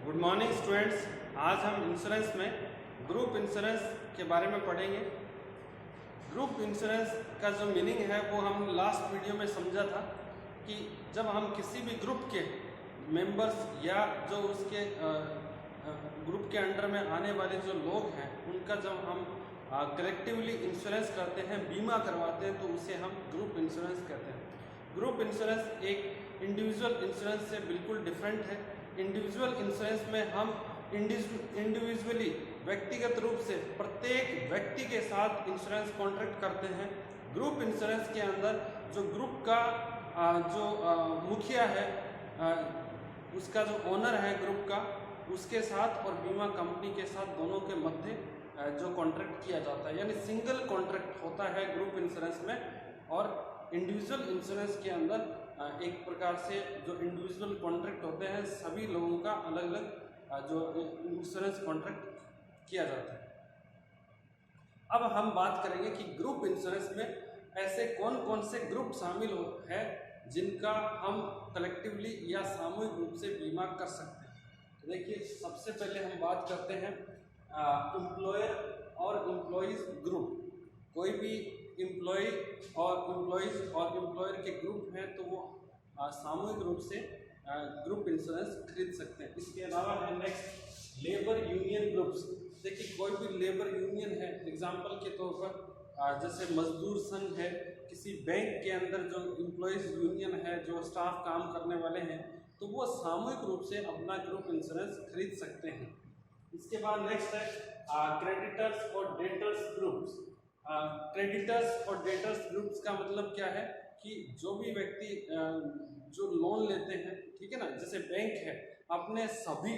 Good morning students. आज हम insurance में ग्रुप इंश्योरेंस के बारे में पढ़ेंगे। ग्रुप इंश्योरेंस का जो मीनिंग है वो हम लास्ट वीडियो में समझा था कि जब हम किसी भी ग्रुप के मेंबर्स या जो उसके ग्रुप के अंडर में आने वाले जो लोग हैं उनका जब हम कलेक्टिवली इंश्योरेंस करते हैं, बीमा करवाते हैं, तो उसे हम ग्रुप इंश्योरेंस कहते हैं। ग्रुप इंश्योरेंस एक इंडिविजुअल इंश्योरेंस से बिल्कुल डिफरेंट है। इंडिविजुअल इंश्योरेंस में हम इंडिविजुअली व्यक्तिगत रूप से प्रत्येक व्यक्ति के साथ इंश्योरेंस कॉन्ट्रैक्ट करते हैं। ग्रुप इंश्योरेंस के अंदर जो ग्रुप का जो मुखिया है, उसका जो ओनर है ग्रुप का, उसके साथ और बीमा कंपनी के साथ दोनों के मध्य जो कॉन्ट्रैक्ट किया जाता है, यानी सिंगल कॉन्ट्रैक्ट होता है ग्रुप इंश्योरेंस में। और इंडिविजुअल इंश्योरेंस के अंदर एक प्रकार से जो इंडिविजुअल कॉन्ट्रैक्ट होते हैं, सभी लोगों का अलग अलग जो इंश्योरेंस कॉन्ट्रैक्ट किया जाता है। अब हम बात करेंगे कि ग्रुप इंश्योरेंस में ऐसे कौन कौन से ग्रुप शामिल है जिनका हम कलेक्टिवली या सामूहिक रूप से बीमा कर सकते हैं। तो देखिए, सबसे पहले हम बात करते हैं एम्प्लॉयर और एम्प्लॉयज़ ग्रुप। कोई भी एम्प्लॉय और एम्प्लॉयर के ग्रुप हैं तो वो सामूहिक रूप से ग्रुप इंश्योरेंस खरीद सकते हैं। इसके अलावा है नेक्स्ट लेबर यूनियन ग्रुप्स। देखिए, कोई भी लेबर यूनियन है, एग्जांपल के तौर पर जैसे मजदूर संघ है, किसी बैंक के अंदर जो एम्प्लॉयज़ यूनियन है, जो स्टाफ काम करने वाले हैं, तो वो सामूहिक रूप से अपना ग्रुप इंश्योरेंस खरीद सकते हैं। इसके बाद नेक्स्ट है क्रेडिटर्स और डेटर्स ग्रुप्स। क्रेडिटर्स और डेटर्स ग्रुप्स का मतलब क्या है कि जो भी व्यक्ति जो लोन लेते हैं, ठीक है ना, जैसे बैंक है, अपने सभी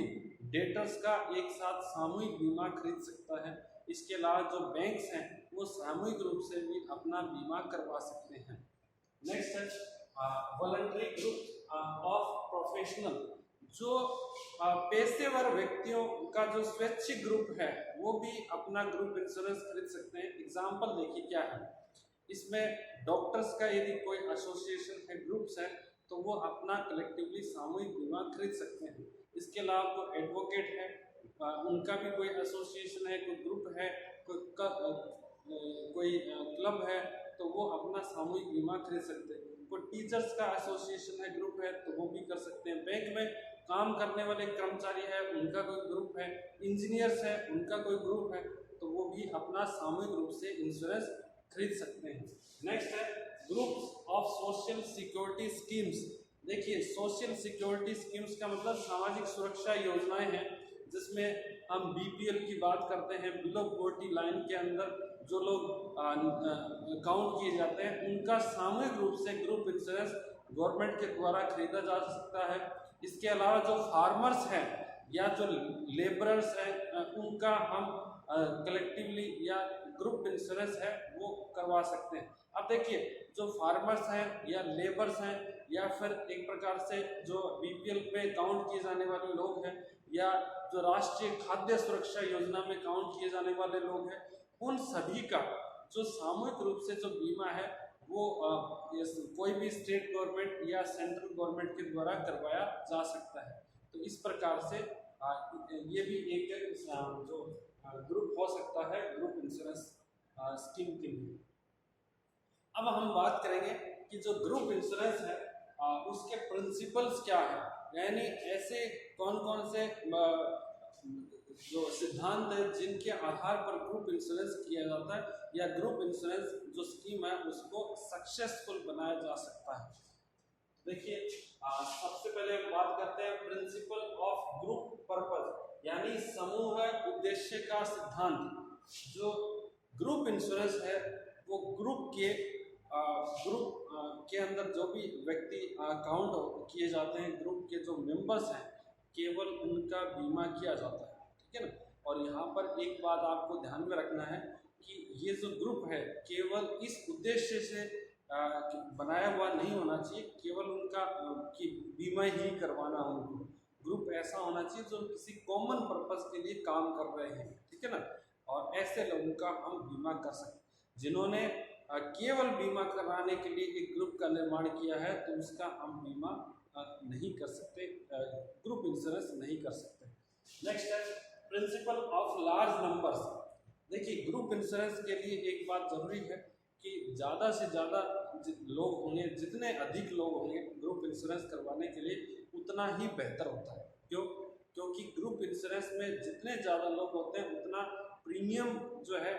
डेटर्स का एक साथ सामूहिक बीमा खरीद सकता है। इसके अलावा जो बैंक्स हैं वो सामूहिक रूप से भी अपना बीमा करवा सकते हैं। नेक्स्ट है वॉलंटरी ग्रुप ऑफ प्रोफेशनल। जो पेशेवर व्यक्तियों का जो स्वैच्छिक ग्रुप है वो भी अपना ग्रुप इंश्योरेंस खरीद सकते हैं। एग्जाम्पल देखिए क्या है, इसमें डॉक्टर्स का यदि कोई एसोसिएशन है, ग्रुप्स है, तो वो अपना कलेक्टिवली सामूहिक बीमा खरीद सकते हैं। इसके अलावा तो एडवोकेट है, उनका भी कोई एसोसिएशन है, कोई ग्रुप है, कोई क्लब है, तो वो अपना सामूहिक बीमा खरीद सकते हैं। कोई टीचर्स का एसोसिएशन है, ग्रुप है, तो वो भी कर सकते हैं। बैंक में काम करने वाले कर्मचारी है, उनका कोई ग्रुप है, इंजीनियर्स है, उनका कोई ग्रुप है, तो वो भी अपना सामूहिक रूप से इंश्योरेंस खरीद सकते हैं। नेक्स्ट है groups of social security schemes. देखिए, सोशल सिक्योरिटी स्कीम्स का मतलब सामाजिक सुरक्षा योजनाएं हैं, जिसमें हम बीपीएल की बात करते हैं, बिलो पॉवर्टी लाइन के अंदर जो लोग काउंट किए जाते हैं, उनका सामूहिक रूप से ग्रुप इंश्योरेंस गवर्नमेंट के द्वारा खरीदा जा सकता है। इसके अलावा जो फार्मर्स हैं या जो लेबरर्स हैं, उनका हम कलेक्टिवली या ग्रुप इंश्योरेंस है वो करवा सकते हैं। अब देखिए, जो फार्मर्स हैं या लेबर्स हैं या फिर एक प्रकार से जो बीपीएल पे काउंट किए जाने वाले लोग हैं या जो राष्ट्रीय खाद्य सुरक्षा योजना में काउंट किए जाने वाले लोग हैं, उन सभी का जो सामूहिक रूप से जो बीमा है वो कोई भी स्टेट गवर्नमेंट या सेंट्रल गवर्नमेंट के द्वारा करवाया जा सकता है। तो इस प्रकार से ये भी एक जो ग्रुप हो सकता है ग्रुप इंश्योरेंस स्कीम के लिए। अब हम बात करेंगे कि जो ग्रुप इंश्योरेंस है उसके प्रिंसिपल्स क्या है, यानी ऐसे कौन कौन से जो सिद्धांत है जिनके आधार पर ग्रुप इंश्योरेंस किया जाता है या ग्रुप इंश्योरेंस जो स्कीम है उसको सक्सेसफुल बनाया जा सकता है। देखिए, सबसे पहले हम बात करते हैं प्रिंसिपल ऑफ ग्रुप पर्पस, यानी समूह उद्देश्य का सिद्धांत। जो ग्रुप इंश्योरेंस है वो ग्रुप के अंदर जो भी व्यक्ति काउंट किए जाते हैं, ग्रुप के जो मेंबर्स हैं, केवल उनका बीमा किया जाता है, ठीक है ना। और यहाँ पर एक बात आपको ध्यान में रखना है कि ये जो ग्रुप है केवल इस उद्देश्य से बनाया हुआ नहीं होना चाहिए केवल उनका कि बीमा ही करवाना हो उनको। ग्रुप ऐसा होना चाहिए जो किसी कॉमन पर्पस के लिए काम कर रहे हैं, ठीक है ना। और ऐसे लोगों का हम बीमा कर सकते हैं। जिन्होंने केवल बीमा कराने के लिए एक ग्रुप का निर्माण किया है तो उसका हम बीमा नहीं कर सकते, ग्रुप इंश्योरेंस नहीं कर सकते। नेक्स्ट है प्रिंसिपल ऑफ लार्ज नंबर्स। देखिए ग्रुप इंश्योरेंस के लिए एक बात जरूरी है कि ज़्यादा से ज़्यादा लोग होंगे, जितने अधिक लोग होंगे ग्रुप इंश्योरेंस करवाने के लिए उतना ही बेहतर होता है। क्यों? क्योंकि ग्रुप इंश्योरेंस में जितने ज़्यादा लोग होते हैं उतना प्रीमियम जो है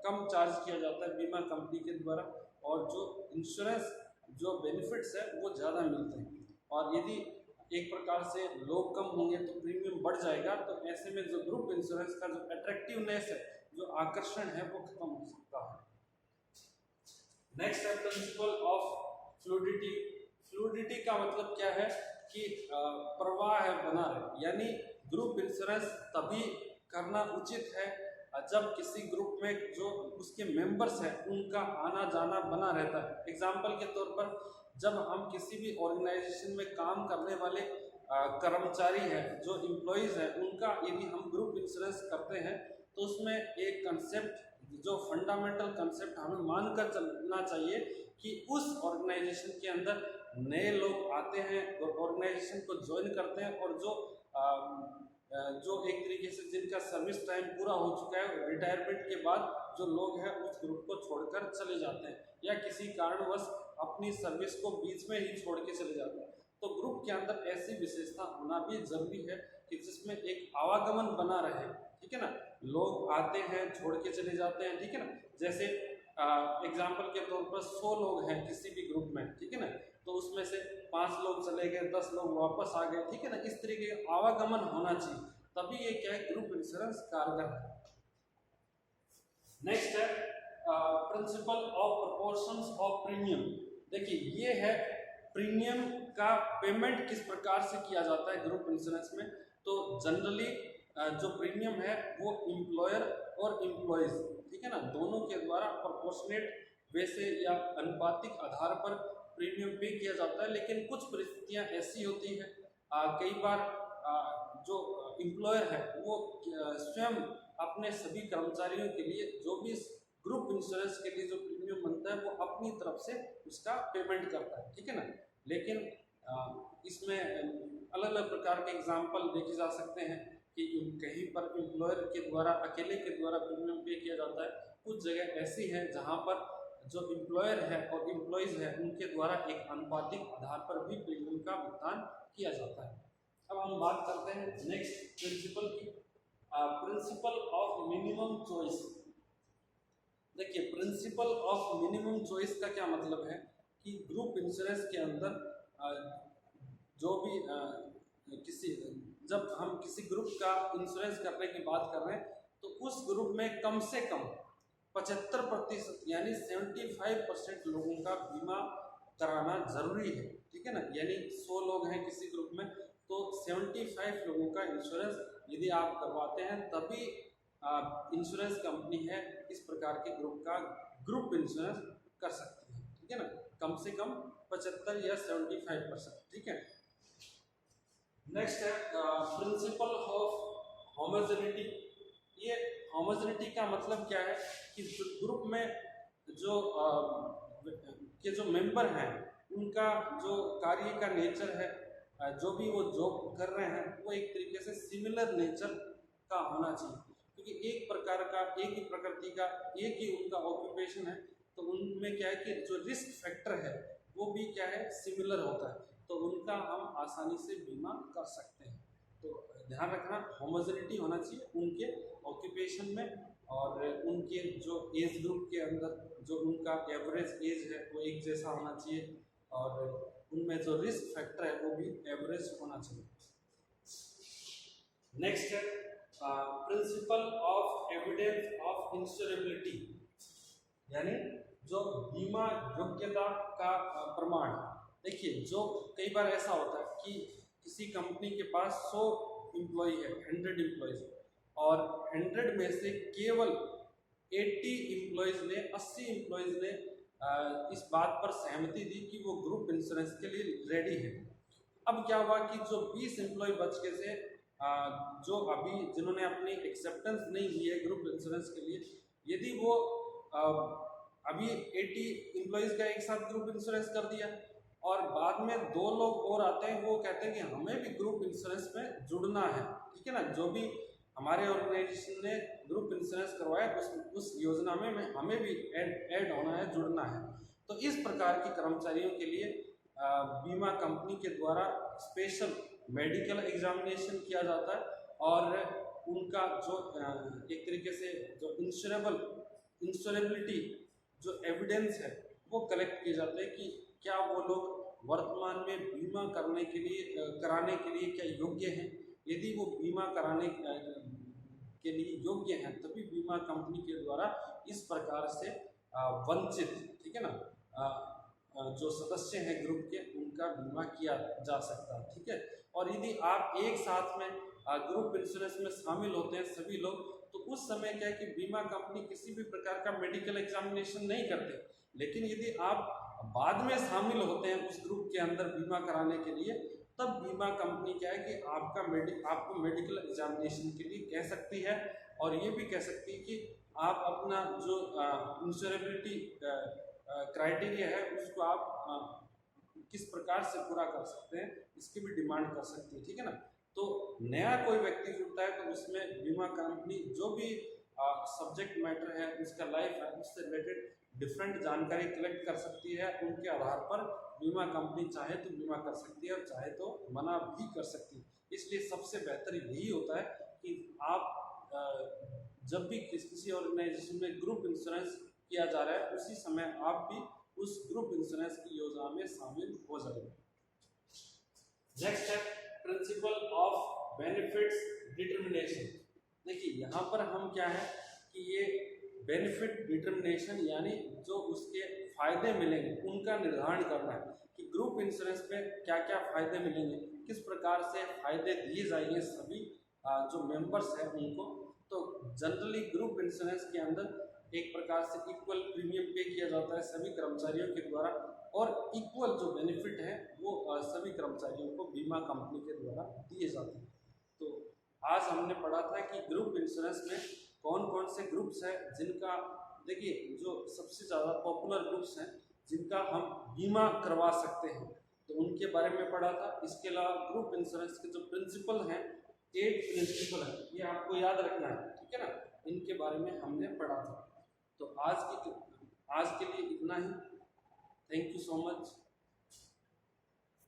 कम चार्ज किया जाता है बीमा कंपनी के द्वारा, और जो इंश्योरेंस जो बेनिफिट्स है वो ज़्यादा मिलते हैं। और यदि एक प्रकार से लोग कम होंगे तो प्रीमियम बढ़ जाएगा, तो ऐसे में जो ग्रुप इंश्योरेंस का जो अट्रैक्टिवनेस है, जो आकर्षण है, वो खत्म हो सकता है। नेक्स्ट है प्रिंसिपल ऑफ फ्लूइडिटी। फ्लूइडिटी का मतलब क्या है कि प्रवाह बना रहे, यानी ग्रुप इंश्योरेंस तभी करना उचित है जब किसी ग्रुप में जो उसके मेंबर्स हैं उनका आना जाना बना रहता है। एग्जाम्पल के तौर पर जब हम किसी भी ऑर्गेनाइजेशन में काम करने वाले कर्मचारी हैं, जो एम्प्लॉयज़ हैं, उनका यदि हम ग्रुप इंश्योरेंस करते हैं तो उसमें एक कंसेप्ट, जो फंडामेंटल कंसेप्ट हमें मानकर चलना चाहिए कि उस ऑर्गेनाइजेशन के अंदर नए लोग आते हैं और ऑर्गेनाइजेशन को ज्वाइन करते हैं, और जो एक तरीके से जिनका सर्विस टाइम पूरा हो चुका है, रिटायरमेंट के बाद जो लोग हैं उस ग्रुप को छोड़कर चले जाते हैं या किसी कारणवश अपनी सर्विस को बीच में ही छोड़ के चले जाते हैं। तो ग्रुप के अंदर ऐसी विशेषता होना भी जरूरी है कि जिसमें एक आवागमन बना रहे, ठीक है ना। लोग आते हैं, छोड़ के चले जाते हैं, ठीक है ना। जैसे एग्जाम्पल के तौर पर 100 लोग हैं किसी भी ग्रुप में, ठीक है ना, तो उसमें से 5 लोग चले गए, 10 लोग वापस आ गए, ठीक है ना। इस तरीके का आवागमन होना चाहिए, तभी ये क्या है, ग्रुप इंश्योरेंस कारगर है। नेक्स्ट है principle of proportions of premium. देखिए ये है प्रीमियम का पेमेंट किस प्रकार से किया जाता है ग्रुप इंश्योरेंस में। तो जनरली जो प्रीमियम है वो एम्प्लॉयर और एम्प्लॉयज, ठीक है ना, दोनों के द्वारा प्रोपोर्शनेट वे से या अनुपातिक आधार पर प्रीमियम पे किया जाता है। लेकिन कुछ परिस्थितियां ऐसी होती हैं, कई बार जो एम्प्लॉयर है वो स्वयं अपने सभी कर्मचारियों के लिए जो भी ग्रुप इंश्योरेंस के लिए जो प्रीमियम बनता है वो अपनी तरफ से उसका पेमेंट करता है, ठीक है ना। लेकिन इसमें अलग अलग प्रकार के एग्जाम्पल देखे जा सकते हैं कि कहीं पर एम्प्लॉयर के द्वारा, अकेले के द्वारा प्रीमियम पे किया जाता है। कुछ जगह ऐसी है जहां पर जो एम्प्लॉयर है और एम्प्लॉयज है उनके द्वारा एक अनुपातिक आधार पर भी प्रीमियम का भुगतान किया जाता है। अब हम बात करते हैं नेक्स्ट प्रिंसिपल की, प्रिंसिपल ऑफ मिनिमम चॉइस। देखिए प्रिंसिपल ऑफ मिनिमम चॉइस का क्या मतलब है कि ग्रुप इंश्योरेंस के अंदर जो भी जब हम किसी ग्रुप का इंश्योरेंस करने की बात कर रहे हैं तो उस ग्रुप में कम से कम 75% यानी 75% लोगों का बीमा कराना जरूरी है, ठीक है ना। यानी 100 लोग हैं किसी ग्रुप में तो 75 लोगों का इंश्योरेंस यदि आप करवाते हैं तभी इंश्योरेंस कंपनी है इस प्रकार के ग्रुप का ग्रुप इंश्योरेंस कर सकती है, ठीक है ना। कम से कम 75 या 75%, ठीक है। नेक्स्ट है प्रिंसिपल ऑफ होमोजेनिटी। ये होमोजेनिटी का मतलब क्या है कि ग्रुप में जो के जो मेंबर हैं उनका जो कार्य का नेचर है, जो भी वो जॉब कर रहे हैं वो एक तरीके से सिमिलर नेचर का होना चाहिए, क्योंकि एक प्रकार का, एक ही प्रकृति का, एक ही उनका ऑक्यूपेशन है, तो उनमें क्या है कि जो रिस्क फैक्टर है वो भी क्या है, सिमिलर होता है, तो उनका हम आसानी से बीमा कर सकते हैं। तो ध्यान रखना होमोजेनिटी होना चाहिए उनके ऑक्यूपेशन में, और उनके जो एज ग्रुप के अंदर जो उनका एवरेज एज है वो एक जैसा होना चाहिए, और उनमें जो रिस्क फैक्टर है वो भी एवरेज होना चाहिए। नेक्स्ट है प्रिंसिपल ऑफ एविडेंस ऑफ इंश्योरेबिलिटी, यानी जो बीमा योग्यता का प्रमाण। देखिए जो कई बार ऐसा होता है कि किसी कंपनी के पास 100 एम्प्लॉय है, 100 एम्प्लॉयज, और 100 में से केवल 80 एम्प्लॉयज ने, 80 एम्प्लॉयज ने इस बात पर सहमति दी कि वो ग्रुप इंश्योरेंस के लिए रेडी है। अब क्या हुआ कि जो 20 एम्प्लॉय बच के थे, जो अभी जिन्होंने अपनी एक्सेप्टेंस नहीं दी है ग्रुप इंश्योरेंस के लिए, यदि वो अभी 80 एम्प्लॉयज का एक साथ ग्रुप इंश्योरेंस कर दिया और बाद में 2 लोग और आते हैं, वो कहते हैं कि हमें भी ग्रुप इंश्योरेंस में जुड़ना है, ठीक है ना। जो भी हमारे ऑर्गेनाइजेशन ने ग्रुप इंश्योरेंस करवाया उस योजना में हमें भी ऐड होना है, जुड़ना है। तो इस प्रकार के कर्मचारियों के लिए बीमा कंपनी के द्वारा स्पेशल मेडिकल एग्जामिनेशन किया जाता है और उनका जो एक तरीके से जो इंश्योरेबिलिटी जो एविडेंस है वो कलेक्ट किए जाते हैं कि क्या वो लोग वर्तमान में बीमा कराने के लिए क्या योग्य हैं। यदि वो बीमा कराने के लिए योग्य हैं तभी बीमा कंपनी के द्वारा इस प्रकार से वंचित, ठीक है ना, जो सदस्य हैं ग्रुप के उनका बीमा किया जा सकता है, ठीक है। और यदि आप एक साथ में ग्रुप इंश्योरेंस में शामिल होते हैं सभी लोग, तो उस समय क्या है कि बीमा कंपनी किसी भी प्रकार का मेडिकल एग्जामिनेशन नहीं करते। लेकिन यदि आप बाद में शामिल होते हैं उस ग्रुप के अंदर बीमा कराने के लिए, तब बीमा कंपनी क्या है कि आपको मेडिकल एग्जामिनेशन के लिए कह सकती है और ये भी कह सकती है कि आप अपना जो इंश्योरेबिलिटी क्राइटेरिया है उसको आप किस प्रकार से पूरा कर सकते हैं, इसकी भी डिमांड कर सकती है, ठीक है ना। तो नया कोई व्यक्ति जुड़ता है तो उसमें बीमा कंपनी जो भी सब्जेक्ट मैटर है, उसका लाइफ है, उससे रिलेटेड डिफरेंट जानकारी कलेक्ट कर सकती है। उनके आधार पर बीमा कंपनी चाहे तो बीमा कर सकती है और चाहे तो मना भी कर सकती है। इसलिए सबसे बेहतर यही होता है कि आप जब भी किसी ऑर्गेनाइजेशन में ग्रुप इंश्योरेंस किया जा रहा है उसी समय आप भी उस ग्रुप इंश्योरेंस की योजना में शामिल हो जाएंगे। नेक्स्ट है प्रिंसिपल ऑफ बेनिफिट्स डिटर्मिनेशन। देखिए यहाँ पर हम क्या है कि ये बेनिफिट डिटर्मिनेशन यानी जो उसके फायदे मिलेंगे उनका निर्धारण करना है कि ग्रुप इंश्योरेंस में क्या क्या फायदे मिलेंगे, किस प्रकार से फायदे दिए जाएंगे सभी जो मेंबर्स हैं उनको। तो जनरली ग्रुप इंश्योरेंस के अंदर एक प्रकार से इक्वल प्रीमियम पे किया जाता है सभी कर्मचारियों के द्वारा और इक्वल जो बेनिफिट है वो सभी कर्मचारियों को बीमा कंपनी के द्वारा दिए जाते हैं। तो आज हमने पढ़ा था कि ग्रुप इंश्योरेंस में कौन कौन से ग्रुप्स हैं जिनका, देखिए जो सबसे ज़्यादा पॉपुलर ग्रुप्स हैं जिनका हम बीमा करवा सकते हैं तो उनके बारे में पढ़ा था। इसके अलावा ग्रुप इंश्योरेंस के जो प्रिंसिपल हैं, 8 प्रिंसिपल हैं, ये आपको याद रखना है, ठीक है ना, इनके बारे में हमने पढ़ा था। तो आज के लिए इतना ही। Thank you so much.